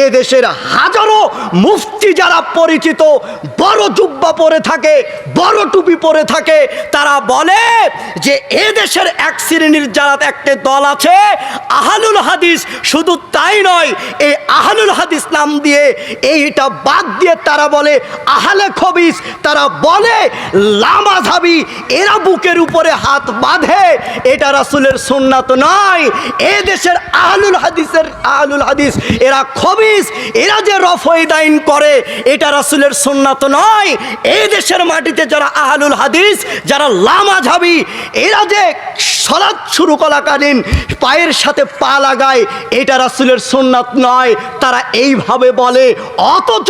এ দেশের হাজারো মুফতি যারা পরিচিত, বড় জুব্বা পরে থাকে, বড় টুপি পরে থাকে, তারা বলে যে এ দেশের এক শ্রেণীর যারা একটা দল আছে আহলুল হাদিস। শুধু তাই নয়, এই আহলুল হাদিস নাম দিয়ে এইটা বাদ দিয়ে তারা বলে আহলে খবিস, তারা বলে লামাযহাবী। এরা বুকের উপরে হাত বাঁধে, এটা রাসূলের সুন্নাত নয়। এ দেশের আহলুল হাদিস এরা খবিস, এরা যে রফয়দাইন করে এটা রাসূলের সুন্নাত নয়। এই দেশের মাটিতে যারা আহলুল হাদিস, যারা লামাযহাবী, এরা যে সালাত শুরু করাকালীন পায়ের সাথে পা লাগায় এটা রাসূলের সুন্নাত নয়, তারা এইভাবে বলে। অথচ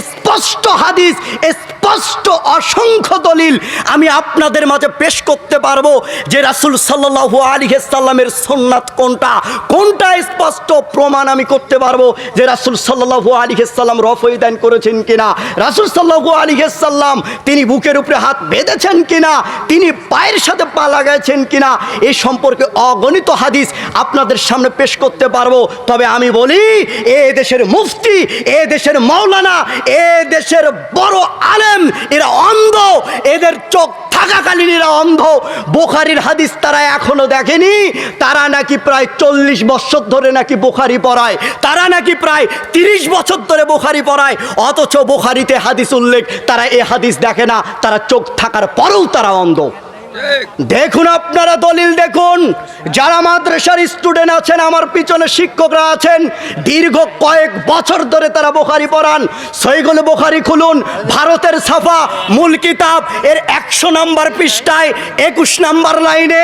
স্পষ্ট হাদিস, স্পষ্ট অসংখ্য দলিল আমি আপনাদের মাঝে পেশ করতে পারবো যে রাসূল সাল্লাল্লাহু আলাইহি সাল্লামের সুন্নাত কোনটা, কোনটা স্পষ্ট প্রমাণ আমি করতে পারবো যে রাসূল সাল্লাল্লাহু আলাইহি সাল্লাম রফয়দান করেছেন কিনা, রাসূল সাল্লাল্লাহু আলাইহি সাল্লাম তিনি বুকের উপরে হাত বেঁধেছেন কিনা, তিনি পায়ের সাথে পা লাগাইছেন কিনা, এই সম্পর্কে অগণিত হাদিস আপনাদের সামনে পেশ করতে পারবো। তবে আমি বলি, এ দেশের মুফতি, এ দেশের মাওলানা, এ দেশের বড় আলেম এরা অন্ধ, এদের চোখ থাকাকালীন এরা অন্ধ। বুখারীর হাদিস তারা এখনো দেখেনি, তারা নাকি প্রায় 40 বছর ধরে নাকি বুখারী পড়ায়, তারা নাকি প্রায় 30 বছর ধরে বুখারী পড়ায়, অথচ বুখারীতে হাদিস উল্লেখ, তারা এই হাদিস দেখে না, তারা চোখ থাকার পরেও তারা অন্ধ। দেখুন আপনারা দলিল দেখুন, যারা মাদ্রাসার স্টুডেন্ট আছেন, আমার পিছনে শিক্ষকরা আছেন, দীর্ঘ কয়েক বছর ধরে তারা বুখারী পড়ান। সহিহুল বুখারী খুলুন, ভারতের ছাপা মূল কিতাব, এর 100 নম্বর পৃষ্ঠায় 21 নম্বর লাইনে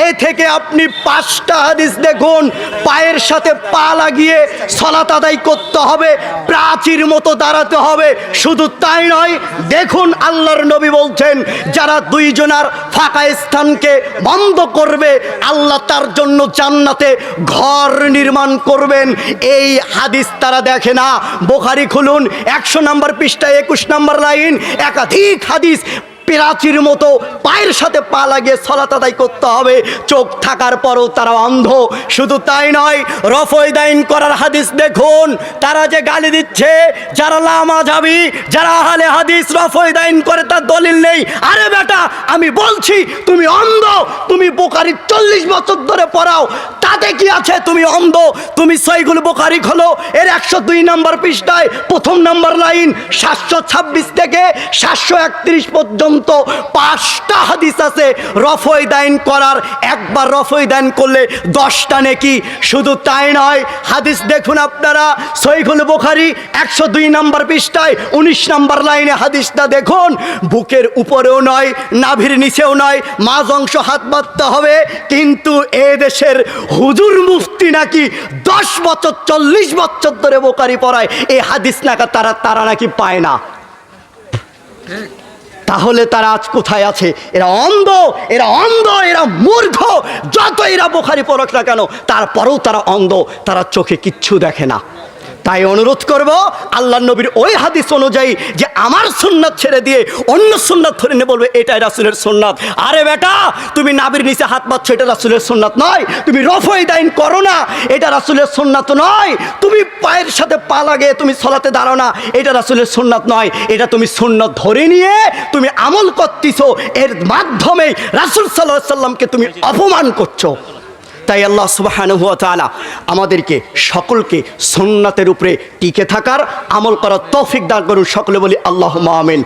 এ থেকে আপনি 5টা হাদিস দেখুন। পায়ের সাথে পা লাগিয়ে সালাত আদায় করতে হবে, প্রাচীর মতো দাঁড়াতে হবে। শুধু তাই নয়, দেখুন আল্লাহর নবী বলছেন যারা দুইজনার ফাঁকা স্থানকে বন্ধ করবে আল্লাহ তার জন্য জান্নাতে ঘর নির্মাণ করবেন। এই হাদিস তারা দেখে না। বুখারী খুলুন, 100 নম্বর পৃষ্ঠায় 21 নম্বর লাইন, একাধিক হাদিস প্রাচীর মতো পায়ের সাথে পা লাগিয়ে সালাত আদায় করতে হবে, চোখ থাকার পরও তারা অন্ধ। শুধু তাই নয়, রফয়দাইন করার হাদিস দেখুন, তারা যে গালি দিচ্ছে যারা লামাযহাবী, যারা আহলে হাদিস রফয়দাইন করে তার দলিল নেই। আরে বেটা, আমি বলছি তুমি অন্ধ, তুমি বুখারী 40 বছর ধরে পড়াও, তাতে কি আছে? তুমি অন্ধ। তুমি সহিহুল বুখারী খোলো, এর 102 নম্বর পৃষ্ঠায় 1ম নম্বর লাইন 726 থেকে 731 পর্যন্ত 5টা হাদিস আছে রফয়দাইন করার। একবার রফয়দাইন করলে 10টা নেকি। শুধু তাই নয়, হাদিস দেখুন আপনারা, সহিহুল বুখারী 102 নম্বর পৃষ্ঠায় 19 নম্বর লাইনে হাদিসটা দেখুন। বুকের উপরেও নয়, নাভির নিচেও নয়, মাঝ অংশ হাত বাঁধতে হবে। কিন্তু এ দেশের হুজুর মুফতি নাকি 10 বছর 40 বছর ধরে বুখারী পড়ায়, এই হাদিস নাকি তারা নাকি পায় না। তাহলে তারা আজ কোথায় আছে? এরা অন্ধ, এরা অন্ধ, এরা মূর্খ। যত এরা বুখারী পড়ুক না কেন, তারপরেও তারা অন্ধ, তারা চোখে কিচ্ছু দেখে না। তাই অনুরোধ করব আল্লাহর নবীর ওই হাদিস অনুযায়ী যে আমার সুন্নাত ছেড়ে দিয়ে অন্য সুন্নাত ধরে নিয়ে বলবে এটাই রাসূলের সুন্নাত। আরে বেটা, তুমি নাভির নিচে হাত বাঁধছো, এটা রাসূলের সুন্নাত নয়। তুমি রফয়দাইন করো না, এটা রাসূলের সুন্নাত নয়। তুমি পায়ের সাথে পা লাগিয়ে তুমি সালাতে দাঁড়াও না, এটা রাসূলের সুন্নাত নয়। এটা তুমি সুন্নাত ধরে নিয়ে তুমি আমল করতেছো, এর মাধ্যমে রাসূল সাল্লাল্লাহু আলাইহি সাল্লামকে তুমি অপমান করছো। তাই আল্লাহ সুবহানাহু ওয়া তাআলা আমাদেরকে সকলকে সুন্নাতের উপরে টিকে থাকার, আমল করার তৌফিক দান করুন। সকলে বলি আল্লাহুম্মা আমিন।